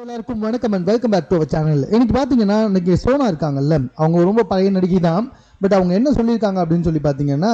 எல்லாருக்கும் வணக்கம் and welcome back to our channel. இன்னைக்கு பார்த்தீங்கன்னா இன்னைக்கு சோனா இருக்காங்கல்ல, அவங்க ரொம்ப பழைய நடிகை தான். பட் அவங்க என்ன சொல்லியிருக்காங்க அப்படின்னு சொல்லி பார்த்தீங்கன்னா,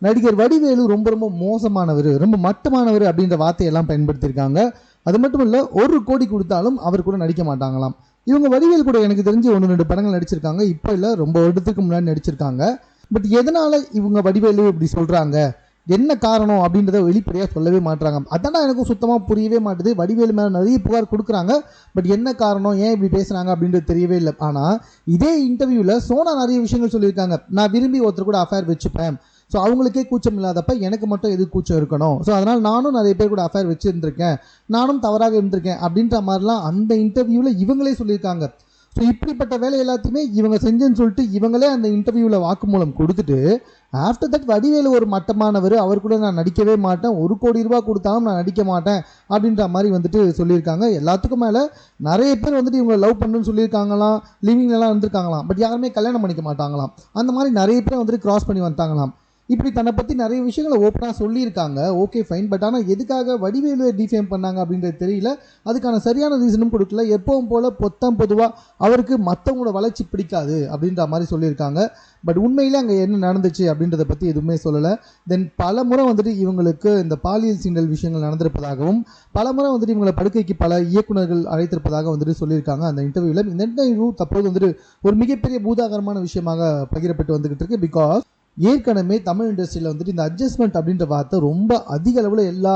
நடிகர் வடிவேலு ரொம்ப ரொம்ப மோசமானவர், ரொம்ப மட்டமானவர் அப்படின்ற வார்த்தையெல்லாம் பயன்படுத்தியிருக்காங்க. அது மட்டும் இல்லை, 1 கோடி கொடுத்தாலும் அவர் கூட நடிக்க மாட்டாங்களாம். இவங்க வடிவேலு கூட எனக்கு தெரிஞ்சு 1-2 படங்கள் நடிச்சிருக்காங்க. இப்போ இல்லை, ரொம்ப வருடத்துக்கு முன்னாடி நடிச்சிருக்காங்க. பட் எதனால இவங்க வடிவேலு இப்படி சொல்கிறாங்க, என்ன காரணம் அப்படின்றத வெளிப்படையாக சொல்லவே மாட்டாங்க. அதான் எனக்கும் சுத்தமாக புரியவே மாட்டுது. வடிவேலு மேலே நிறைய புகார் கொடுக்குறாங்க. பட் என்ன காரணம், ஏன் இப்படி பேசுகிறாங்க அப்படின்றது தெரியவே இல்லை. ஆனால் இதே இன்டர்வியூவில் சோனா நிறைய விஷயங்கள் சொல்லியிருக்காங்க. நான் விரும்பி ஒருத்தர் கூட அஃபேர் வச்சுப்பேன். ஸோ அவங்களுக்கே கூச்சம் இல்லாதப்ப எனக்கு மட்டும் எது கூச்சம் இருக்கணும். ஸோ அதனால் நானும் நிறைய பேர் கூட அஃபேர் வச்சுருந்துருக்கேன், நானும் தவறாக இருந்திருக்கேன் அப்படின்ற மாதிரிலாம் அந்த இன்டர்வியூவில் இவங்களே சொல்லியிருக்காங்க. ஸோ இப்படிப்பட்ட வேலை எல்லாத்தையுமே இவங்க செஞ்சேன்னு சொல்லிட்டு இவங்களே அந்த இன்டர்வியூவில் வாக்குமூலம் கொடுத்துட்டு, ஆஃப்டர் தட் வடிவேலு ஒரு மட்டமானவர், அவர் கூட நான் நடிக்கவே மாட்டேன், 1 கோடி கொடுத்தாலும் நான் நடிக்க மாட்டேன் அப்படின்ற மாதிரி வந்துட்டு சொல்லியிருக்காங்க. எல்லாத்துக்கும் மேலே நிறைய பேர் வந்துட்டு இவங்க லவ் பண்ணுன்னு சொல்லியிருக்காங்களாம், லிவிங்லாம் இருந்திருக்காங்களாம். பட் யாருமே கல்யாணம் பண்ணிக்க மாட்டாங்களாம். அந்த மாதிரி நிறைய பேர் வந்துட்டு கிராஸ் பண்ணி வந்தாங்களாம். இப்படி தன்னை பற்றி நிறைய விஷயங்களை ஓப்பனாக சொல்லியிருக்காங்க. Okay fine. பட் ஆனால் எதுக்காக வடிவேலுவை டிஃபேம் பண்ணாங்க அப்படின்றது தெரியல. அதுக்கான சரியான ரீசனும் கொடுக்கல. எப்பவும் போல் பொதுவாக அவருக்கு மற்றவங்களோட வளர்ச்சி பிடிக்காது அப்படின்ற மாதிரி சொல்லியிருக்காங்க. பட் உண்மையிலே அங்கே என்ன நடந்துச்சு அப்படின்றத பற்றி எதுவுமே சொல்லலை. தென் பல முறை வந்துட்டு இவங்களுக்கு இந்த பாலியல் சீண்டல் விஷயங்கள் நடந்திருப்பதாகவும், பல முறை வந்துட்டு இவங்களை படுக்கைக்கு பல இயக்குநர்கள் அழைத்திருப்பதாக வந்துட்டு சொல்லியிருக்காங்க அந்த இன்டர்வியூவில். இந்த இன்டர்வியூ தற்போது வந்துட்டு ஒரு மிகப்பெரிய பூதாகரமான விஷயமாக பகிரப்பட்டு வந்துகிட்டு இருக்கு. பிகாஸ் ஏற்கனவே தமிழ் இண்டஸ்ட்ரியில் வந்துட்டு இந்த அட்ஜஸ்ட்மெண்ட் அப்படின்ற வார்த்தை ரொம்ப அதிக அளவில் எல்லா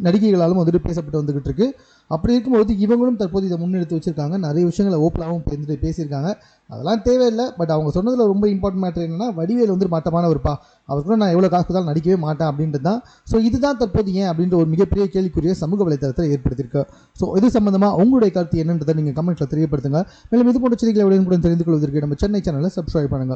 நடிகைகளாலும் வந்துட்டு பேசப்பட்டு வந்துகிட்டு இருக்கு. அப்படி இருக்கும்போது இவங்களும் தற்போது இதை முன்னெடுத்து வச்சிருக்காங்க. நிறைய விஷயங்களை ஓப்பனாகவும் பேசியிருக்காங்க. அதெல்லாம் தேவையில்லை. பட் அவங்க சொன்னதில் ரொம்ப இம்பார்ட்டன்ட் மேட்டர் என்னன்னா, வடிவேல் வந்து மட்டமானவர்ப்பா, அவர் கூட நான் எவ்வளோ காசு கொடுத்தாலும் நடிக்கவே மாட்டேன் அப்படின்றது தான். ஸோ இதுதான் தற்போது ஏன் அப்படின்ற ஒரு மிகப்பெரிய கேள்விக்குரிய சமூக வலைத்தளத்தில் ஏற்படுத்தியிருக்கு. ஸோ இது சம்பந்தமாக உங்களுடைய கருத்து என்னன்றதை நீங்கள் கமெண்ட்டில் தெரியப்படுத்துங்க. மேலும் இது போன்ற செய்திகளை உடனுக்குடன் தெரிந்து கொள்வதற்கு நம்ம சென்னை சேனலை சப்ஸ்கிரைப் பண்ணுங்கள்.